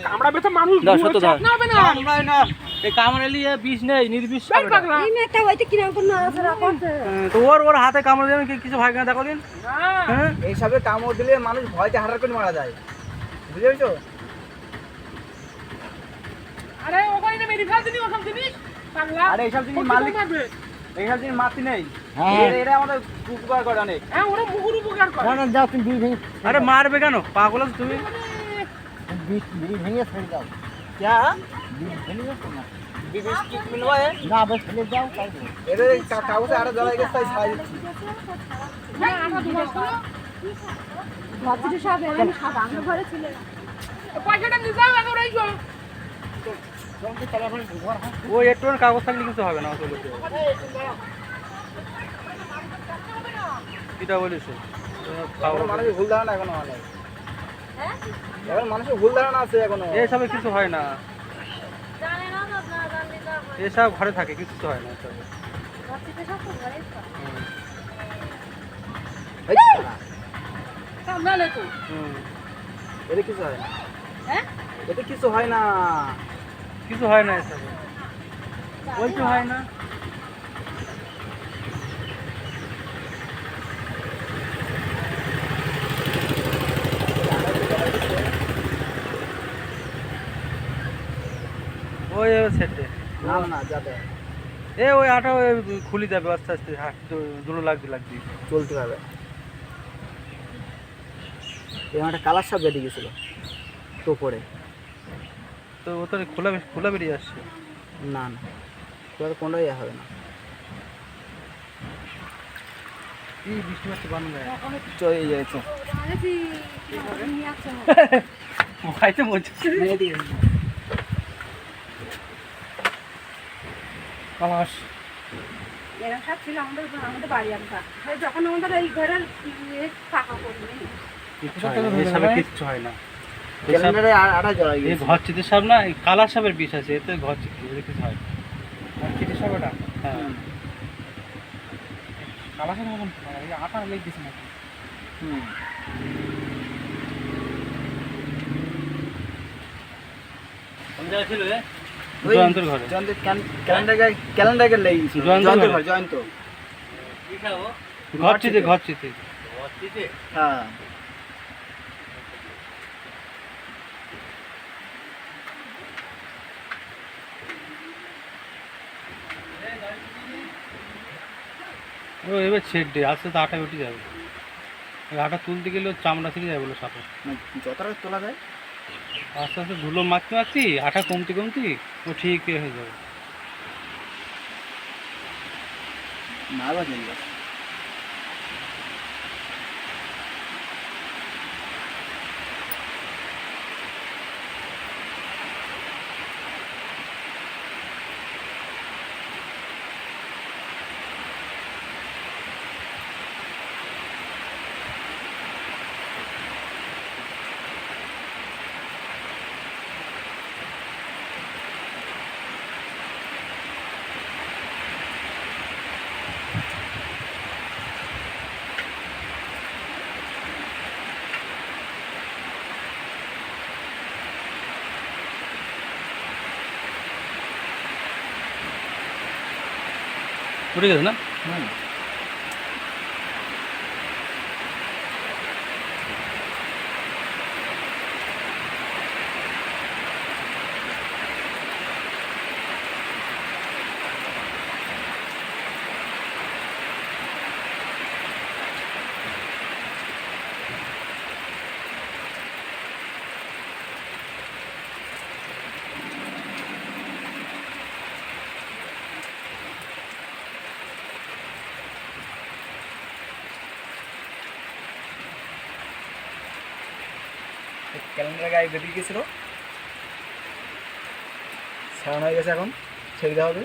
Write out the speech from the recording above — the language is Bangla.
কামড়া বেটা মানুষ না হবে না কামড়ায় না এই কামড়ালি বিষ নেই নির্বিষ পাগলা এটা হইতে কিনা কোন আছরা করতে তো ওর হাতে কামড় দেন কিছু ভয় না দেখো দিন হ্যাঁ এই সবে কামড় দিলে মানুষ ভয়তে হারার করে মারা যায় বুঝতে পেরেছো আরে ওখানে না মেরে ফেল দিনি ওখান দিনি পাগলা আরে এইসব জিনিস মালিক এইসব জিনিস মারতি নেই এরা আমাদের উপকার করে অনেক হ্যাঁ ওরা মুগুর উপকার করে না যাও তুমি বিড়ি ভেঙে আরে মারবে কেন পাগল আছো তুমি বিড়ি ভেঙে ফেলে দাও क्या বিড়ি ভেঙে দাও না বিবিস কি মিলवा है না বস ফেলে দাও তাই এর কাগজে আরো জ্বালাই গেছে তাই ছাই হ্যাঁ আমরা দুবার করো ভাবছি সব এমন সাদা আমরা ঘরে ছিল পয়সাটা নিয়ে যাও আগে ওরাই যাও জলদি চলে এখন ঘর হয় ও একটু কাগজ থাকলে কিছু হবে না আসলে কিটা বলিস মানুষের ভুল ধারণা এখনো হয় নাই হ্যাঁ এখন মানুষের ভুল ধারণা আছে এখনো এসবে কিছু হয় না জানে না তো না জানলে তো এসব ঘরে থাকে কিছু তো হয় না এসবে ভাবছি সব তো ঘরেই তো এই শালা, সামলালে তো এতে কিছু হয় না হ্যাঁ এতে কিছু হয় না কিছু হয় না এসবে বলতে হয় না ওই সেটে না না যাবে ওই আটা খুলি যাবে আস্তে আস্তে হাত দুটো লাগবে চলতে হবে এই একটা কালার সাপ বেরিয়ে গেছিল তো পরে তো ও তো খোলা বেরিয়ে আসছে না না তোর কোনোই হবে না কি বৃষ্টি মাসে বানানো যায় চলে যাচ্ছে আরেছি নিয়ে আসছো ভাইতে বলছে কালাস এরকম সব ছিল আমাদের বাড়ি আমরা যখন আমাদের এই ঘরের ফাঁকা করবে এসবে কিচ্ছু হয় না ক্যালেন্ডারে আটা জড়াই এই গেছে ঘর চিতের সাপ না এই কালার সাপের বিষ আছে এতে ঘর চিতে কিছু হয় না। আর চিঠি সবটা হ্যাঁ কালাসের মতন এই আটা লেগে দিছে নাকি কোন জায়গায় ছিল জয়ন্তর ঘরে ক্যালেন্ডারে লেগে গেছে জয়ন্ত ঘর। জয়ন্ত ঘর চিতে হ্যাঁ ও এবার ছেড় দে আস্তে আস্তে আটা উঠে যাবে ওই আটা তুলতে গেলে ওর চামড়া থেকে যাবে বলে সাপে যতটা তোলা যায় আস্তে আস্তে ধুলো মাখতে আটা কমতে ও ঠিক হয়ে যাবে না বাজে উঠে গেছে না ক্যালেন্ডারে গায়ে বেরিয়ে গেছিল ছাড়ানো হয়ে গেছে এখন ছেড়ে দেওয়া হবে